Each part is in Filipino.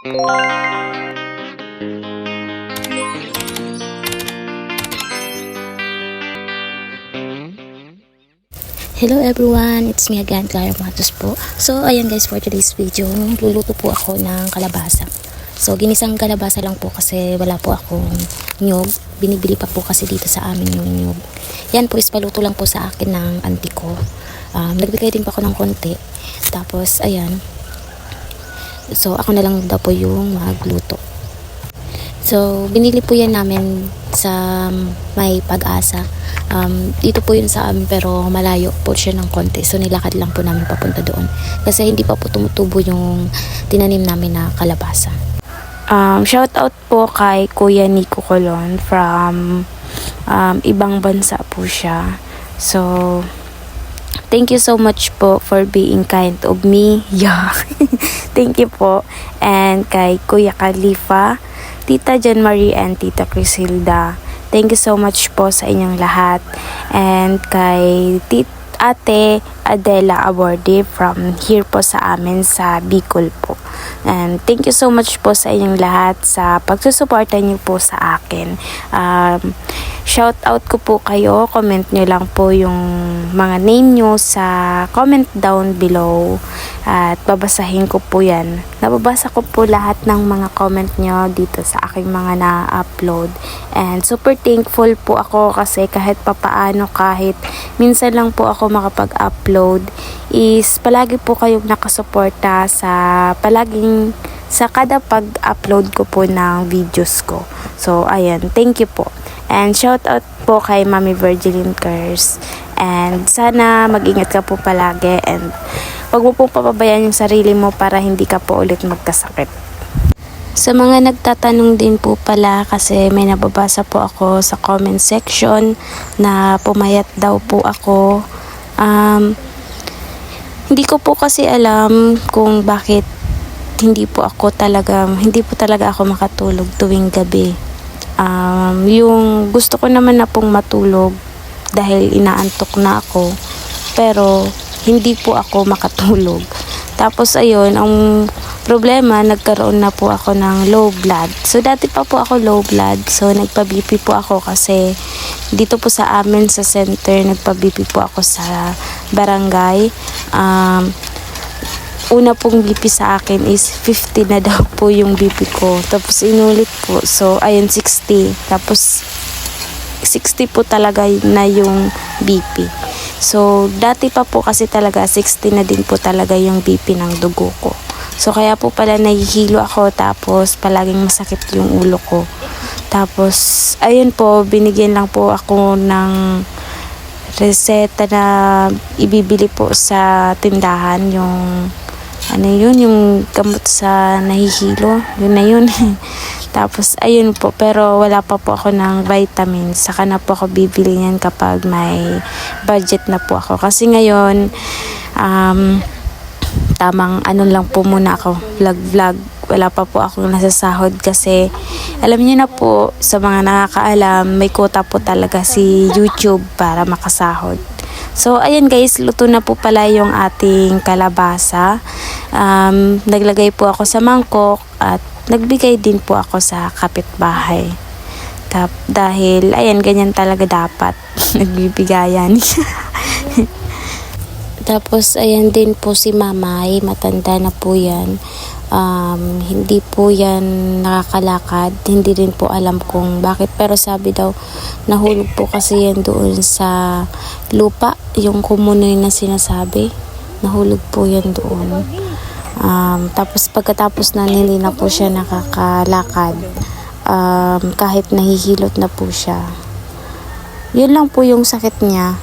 Hello everyone, it's me again, Clara Matos po. So ayan guys, for today's video, luluto po ako ng kalabasa. So ginisang kalabasa lang po kasi wala po akong nyog. Binibili pa po kasi dito sa amin yung nyog. Yan po is paluto lang po sa akin ng auntie ko. Nagbigay din pa ako ng konti. Tapos ayan. So ako na lang daw po yung magluto. So binili po yan namin sa may Pag-asa. Dito po yun sa amin pero malayo po siya ng konti, so nilakad lang po namin papunta doon kasi hindi pa po tumutubo yung tinanim namin na kalabasa. Shout out po kay Kuya Nico Colon from ibang bansa po siya. So thank you so much po for being kind of me. Yeah. Thank you po. And kay Kuya Khalifa, Tita Jan Marie and Tita Crisilda, thank you so much po sa inyong lahat. And kay Ate Adela Awardee from here po sa amin sa Bicol po. And thank you so much po sa inyong lahat sa pagsusuporta niyo po sa akin. Shout out ko po kayo. Comment nyo lang po yung mga name nyo sa comment down below. At babasahin ko po yan. Nababasa ko po lahat ng mga comment nyo dito sa aking mga na-upload. And super thankful po ako kasi kahit papaano, kahit minsan lang po ako makapag-upload, is palagi po kayong nakasuporta sa kada pag-upload ko po ng videos ko. So ayan, thank you po. And shout out po kay Mami Virgilin Curse. And sana mag-ingat ka po palagi and wag mo pong papabayaan yung sarili mo para hindi ka po ulit magkasakit. Sa mga nagtatanong din po pala, kasi may nababasa po ako sa comment section na pumayat daw po ako. Hindi ko po kasi alam kung bakit hindi po talaga ako makatulog tuwing gabi. Yung gusto ko naman na pong matulog dahil inaantok na ako, pero hindi po ako makatulog. Tapos ayun, ang problema, nagkaroon na po ako ng low blood. So dati pa po ako low blood, so nagpa-BP po ako kasi dito po sa amin sa center, nagpa-BP po ako sa barangay. Una pong BP sa akin is 50 na daw po yung BP ko. Tapos inulit po. So, ayun, 60. Tapos, 60 po talaga na yung BP. So, dati pa po kasi talaga 60 na din po talaga yung BP ng dugo ko. So, kaya po pala nahihilo ako. Tapos, palaging masakit yung ulo ko. Tapos, ayun po, binigyan lang po ako ng reseta na ibibili po sa tindahan, yung yung gamot sa nahihilo, yun na yun. Tapos ayun po, pero wala pa po ako ng vitamins, saka na po ako bibili niyan kapag may budget na po ako, kasi ngayon tamang lang po muna ako, vlog, wala pa po akong nasasahod kasi alam niyo na po, sa mga nakakaalam, may quota po talaga si YouTube para makasahod. So ayan guys, luto na po pala yung ating kalabasa. Naglagay po ako sa mangkok at nagbigay din po ako sa kapitbahay. Dahil ayan, ganyan talaga dapat. Nagbibigayan. Tapos ayan din po si Mamay, matanda na po yan. Hindi po yan nakakalakad, hindi rin po alam kung bakit, pero sabi daw nahulog po kasi yan doon sa lupa, yung kumunoy na sinasabi, nahulog po yan doon. Tapos pagkatapos na hindi na po siya nakakalakad, kahit nahihilot na po siya, yun lang po yung sakit niya.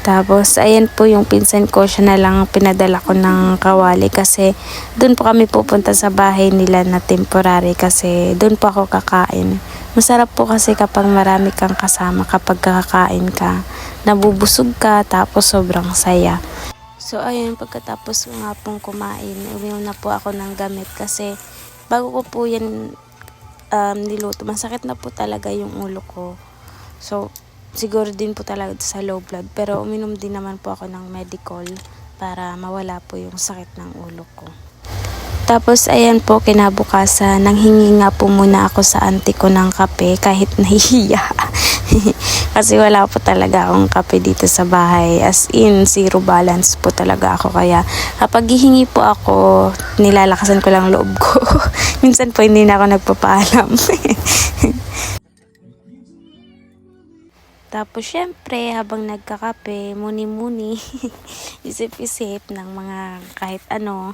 Tapos, ayan po yung pinsan ko, siya na lang pinadala ko ng kawali kasi doon po kami pupunta sa bahay nila na temporary kasi doon po ako kakain. Masarap po kasi kapag marami kang kasama, kapag kakain ka, nabubusog ka, tapos sobrang saya. So, ayun, pagkatapos nga pong kumain, uminom na po ako ng gamit kasi bago ko po yan niluto, masakit na po talaga yung ulo ko. So, siguro din po talaga sa low blood, pero uminom din naman po ako ng medical para mawala po yung sakit ng ulo ko. Tapos ayan po, kinabukasan, nanghingi nga po muna ako sa auntie ko ng kape kahit nahihiya. Kasi wala po talaga akong kape dito sa bahay. As in, zero balance po talaga ako. Kaya kapag hihingi po ako, nilalakasan ko lang loob ko. Minsan po hindi na ako nagpapaalam. Tapos syempre, habang nagkakape, muni-muni, isip-isip ng mga kahit ano.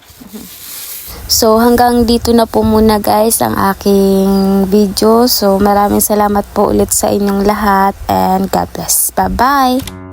So hanggang dito na po muna guys ang aking video. So maraming salamat po ulit sa inyong lahat and God bless. Bye bye!